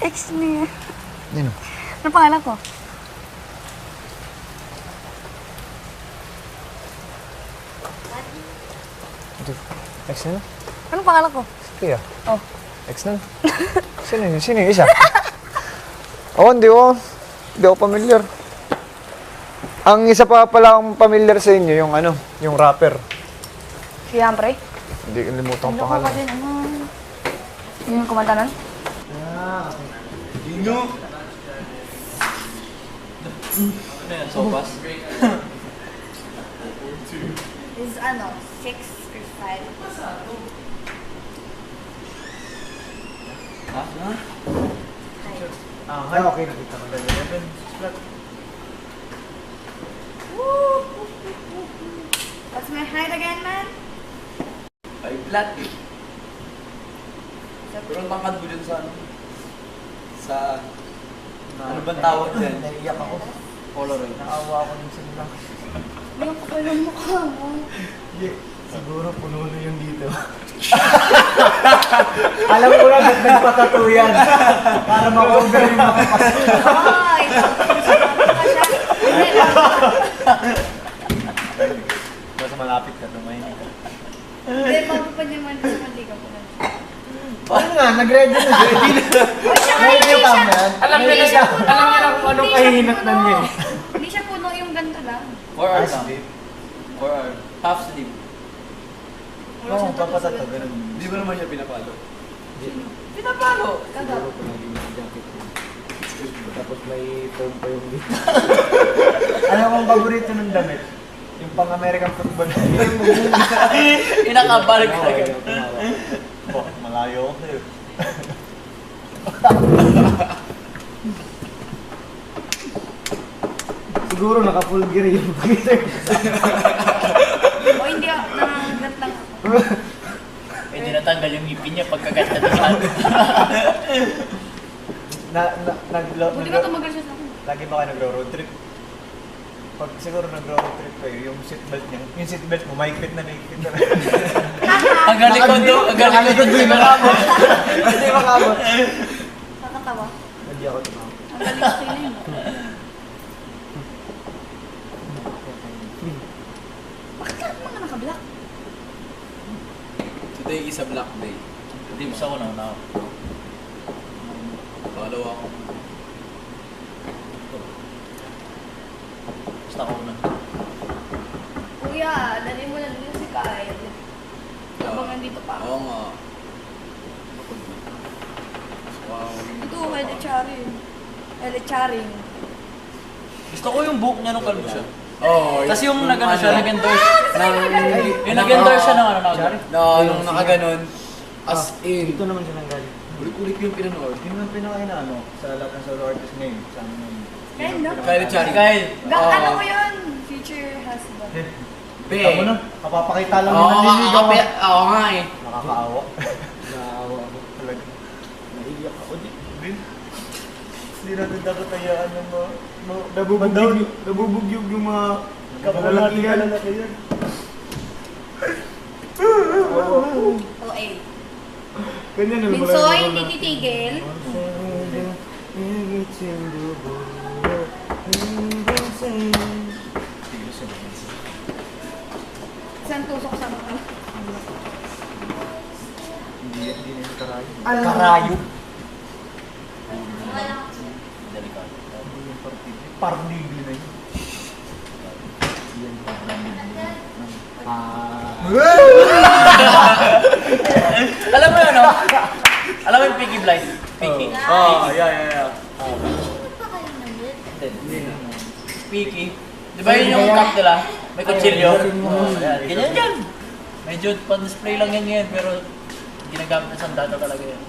Ex niya. Nino? Ano pangalan ko? Ex na? Anong pangalan ko? Kaya? Oh. Ex na? Sino yun? Sino yung isa? Oo, hindi ako familiar. Ang isa pa pala akong familiar sa inyo, yung ano, yung rapper. Siyempre. Hindi, kalimutan ko Ano ko pangalan. kasi yung kumanta nun? Dino! Ano yan? Sopas? Is 6 or 5. Ha? Okay, nakita ko. What's my height again, man? Ay, flat eh. Pero ang tangkad mo dyan sa ano? Sa... Ano bang tawag dyan? Naiiyak ako. Polaroid. Naawa ako dun sa nila. Yung kapal ng mukha mo. Siguro puno na yung dito. Alam ko na ba't nagpatato yan. Para ma-over yung makapas. Ay, sabi ka siya. Basta malapit ka, tumayin ka. Hindi, bago pa niya man, hindi ka pa na. Ano nga, nag-ready na siya. Ready ka man. Alam niya na kung anong kahihinatnan niya eh. Hindi siya puno yung ganito lang. 4 hours lang. 4 hours. Half sleep. Wala siyang papatato, ganun. Hindi mo naman siya pinapalo. Pinapalo! Siguro ko naging jacket ko. Tapos may foam pa yung dito. Alam mo ang paborito ng damit? Yung pang-American football. Inakabalik ka agad. Bakit malayo ako sa'yo? Siguro naka-full gear yung pag-isip. O hindi, nangangagat lang ako. Pwede natanggal yung ngipin niya pagkaganda na Buti ka tumagal siya sa akin. Lagi ba kayo nagro-road trip? Pag siguro nagro-road trip kayo, yung seatbelt niya, yung seatbelt mo, mahigpit na. Hanggang likod do, hanggang likod do. Hindi makabot. Nakakatawa. Hindi ako tumawa. Ang galing sa feeling. Bakit ka mga naka-black? Today is a black day. Tips ako na. Follow ako. Basta ako na. Kuya, dali mo na dito si Kyle. Habang nandito pa. Oo nga. Wow. Ito, Helicharing. Helicharing. Gusto ko yung book niya nung kalbo siya. Oh, tapos yung nag-ano siya, nag-endorse. Yung nag-endorse siya ng ano na. Nung nakaganon. As in. Dito naman siya nanggaling. Ulit-ulit yung pinanood. Yun ang pinaka-inaano sa lahat ng solo artist ngayon. Sa amin yun. Kyle, no? Kyle Chari. Kyle. Ano ko yun? Future husband. Be. Tama na, kapapakita lang Oo yung nanliligaw. Oo nga eh. Nakakaawa. Nakakaawa ako talaga. Naiiyak ako din. Hindi natin dapat hayaan ng mga nabubugyog yung mga kalalatihan. OA. Ganyan na Minsoy, hindi titigil. Isang tusok sa mga. Hindi na yung karayo. Karayo? Delikado. Hindi yung partido. Parlible na yun. Yan parlible. Alam mo yun, no? Alam mo yung Peaky Blind? Peaky. Oh, yeah. Peaky. Di ba yun yung cup nila? May kutsilyo? Ganyan yan. Medyo pan-display lang yan ngayon, pero ginagamit na sandata talaga yan.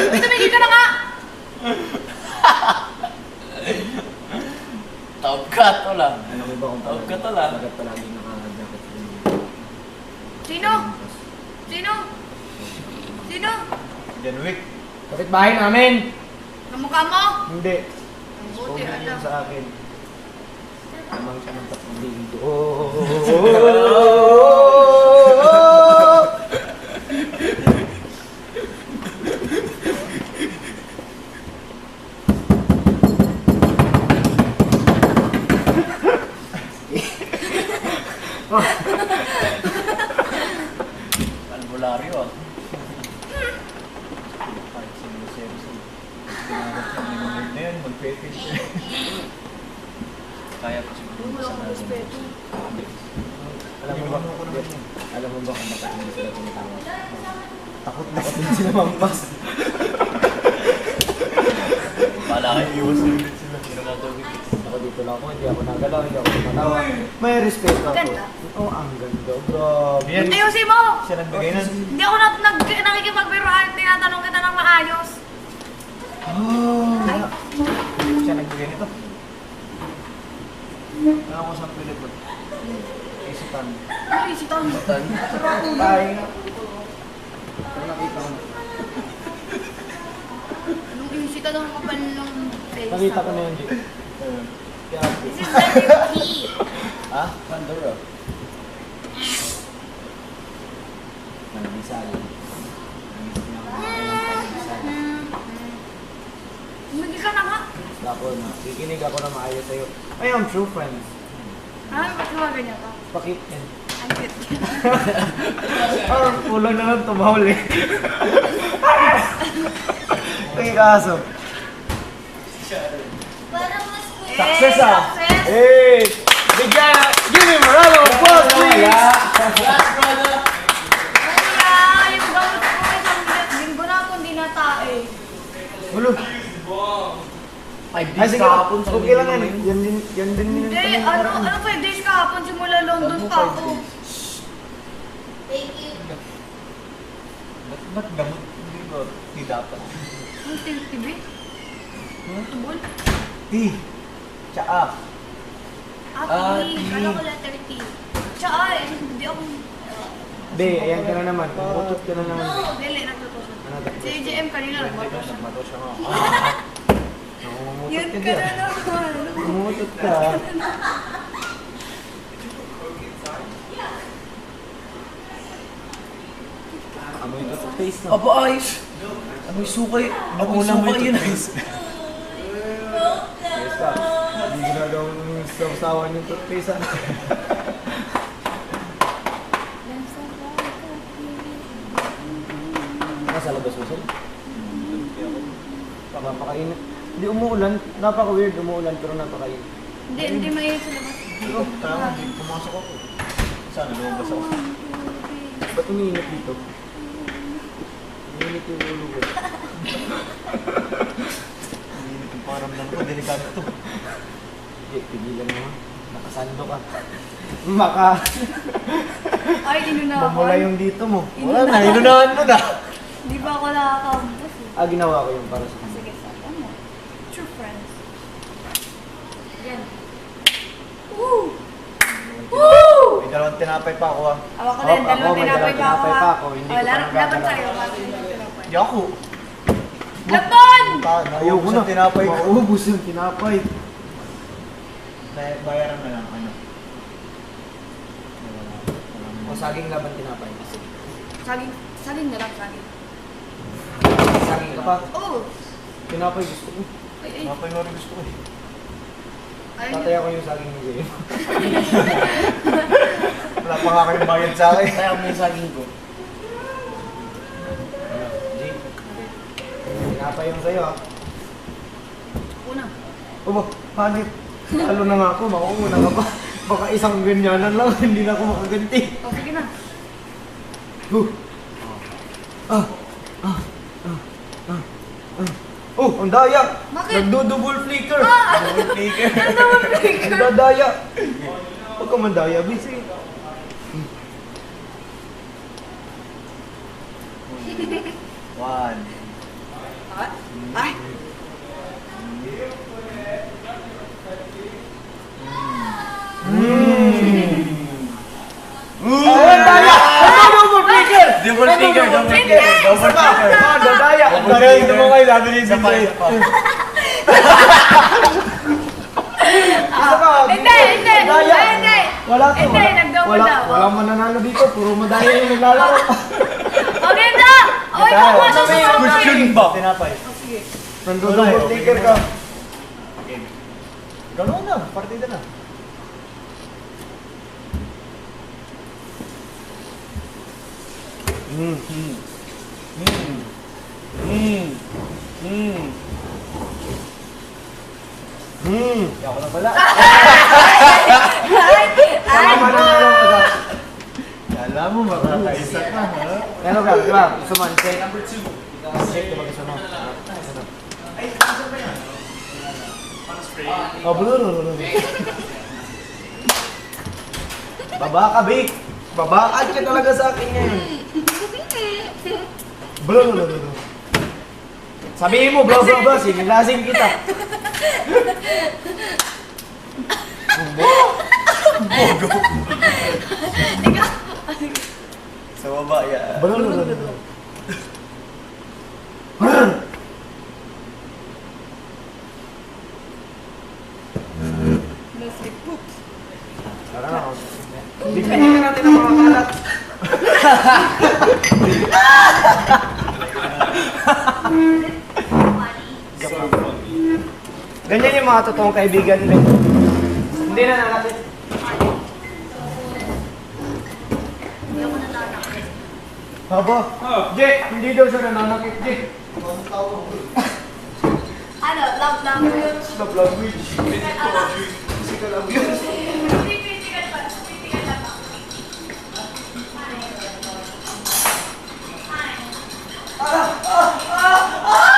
Uy, tumigil ka na nga! Top cut, wala. Alam mo ba kung Top cut, wala. bakit palagi naka-jacket sa inyo? Sino? Sino? Sino? John Wick. Kapit-bahay namin! Kamukha mo? Hindi. Ang buti, Spoken alam. yun sa akin. Lamang siya ng 3 linggo. Albularyo ah. Kaya ko siguro Wala sa akong respeto. Alam mo ba kung bakit hindi sila tumatawag? Takot din sila mampas. Wala kayo iwas ulit sila. Pero natawag. Ako dito lang ako, hindi ako nagalaw, hindi ako tumatawa. May respeto ako. Ganda. Oo, ang ganda. Grabe. Yan. Ayusin mo! Siya nagbigay nun. Hindi ako nakikipagbiruan, tinatanong kita ng maayos. Siya nagbigay nito. Ano ko sa Pilip ba? Isitan. Ay, si Tom. Bye. Pero nakita ko na. Anong isita ng kapal ng face? Nakita ko na yun, G. Kaya, This is letter P. Ha? Pandora. Mandisal. Hindi ka na nga. Ako na. Kikinig ako na maayos sa'yo. I am true friends. Ah, ba't naman ganyan ka? Pakit yan. Ang cute. Ah, kulang na lang tumahuli. Kaya kaso. Success ah! Success! Hey! Bigyan! Give me a round of applause, please! Last brother! Kuya, yung gamot ko isang linggo na akong di natae. Ulo. Ay, sige, kahapon sa okay lang yan. linggo. Yan din yung Hindi, ano 5 days kahapon simula London pa ako. Ba't gamot? Hindi ba? Hindi dapat. Ang TV? Tubol? T. Tsaa. Ah, T. Kala ko letter T. Tsaka hindi ako... Be, ayan ka na naman. Umutot ka na naman. No, dili, natutusan. Ano ba? Si AJM kanina nagbato siya. Mato siya nga. Namumutot Yun ka ka dyan. na naman. Umutot ka. Amoy toothpaste no? Aba, ayos! Amoy sukay! Amoy sukay yun! Ayos ka. Hindi ginagawa ng sasawan yung toothpaste ah. Nasa labas mo siya? Napakainit. Hindi umuulan. Napaka-weird umuulan pero napakainit. Hindi mainit sa labas. Oo, tama. Pumasok ako. Sana lumabas ako. Ba't umiinit dito? Umiinit yung ulo ko. Hindi yung paramdam ko. Delikado to. Jake, pigilan mo. Nakasando ka. Ay, inunahan. Mamula yung dito mo. Wala na, inunahan mo na. Hindi ba ako nakakampus eh. Ginawa ko yung para sa kanya. Sige, sa ano? True friends. Yan. Woo! Woo! May dalawang tinapay pa ako ah. Awa ko din, dalawang may tinapay pa ako tinapay ha. pa ako, hindi ko pa Laban nagagalaw. tayo, bakit hindi tinapay? Di ako. Laban! Ayaw ko na. Tinapay ko. Maubos yung tinapay. Bayaran na lang, ano. O saging laban tinapay. Saging na lang, saging. Saging ka pa. Oh! Tinapay gusto ko. Ay, ay. Tinapay nga rin gusto ko eh. Ayun Tataya yun. ko yung saging ni Jay. Wala pa nga kayong bayad sa akin. Tataya ko yung saging ko. Jay. Tinapay yung sa'yo ah. Una. Obo, panit. Talo na nga ako, makuuna ka pa. Baka isang ganyanan lang, hindi na ako makaganti. O, sige na. Oh, ang daya! Bakit? Nagdo-double flicker! Double flicker. Ang dadaya! Huwag ka mandaya, busy. One. Ay! Ang daya! Double flicker! Double flicker, double flicker. Double flicker. Ah, dadaya! Ang Double daya flicker. mo kayo, sabi ni Isa pa, Binjay. isa pa. Isa pa, Hindi, hindi! Wala to. Hindi, nag-double daw. Walang mananalo dito. Puro madali yung naglalaro. Okay na! Oy, kung ano sa Question ba? Tinapay. Sige. Nandun ticker ka. Gano'n na. Partida na. Ako na pala. Sama na lang ka. Kala mo makakaisa ka, ha? Ano ka? Diba? Gusto mo, check number 2. Check, diba gusto mo? Oh, blue. Baba ka, Vic. Babaan ka talaga sa akin ngayon. Blue. Sabihin mo, bro, sinilasing kita. Bogo. Sa baba, yeah. Blue. Plastic poop. Tara na. Bigyan natin ang mga kalat. Ganyan yung mga totoong kaibigan nila. Hindi na natin. Haba? Jay, hindi daw siya nananakit, Jay. Ano? Love language? Love language. Physical abuse. Hindi physical pa. Physical na ba? Ah!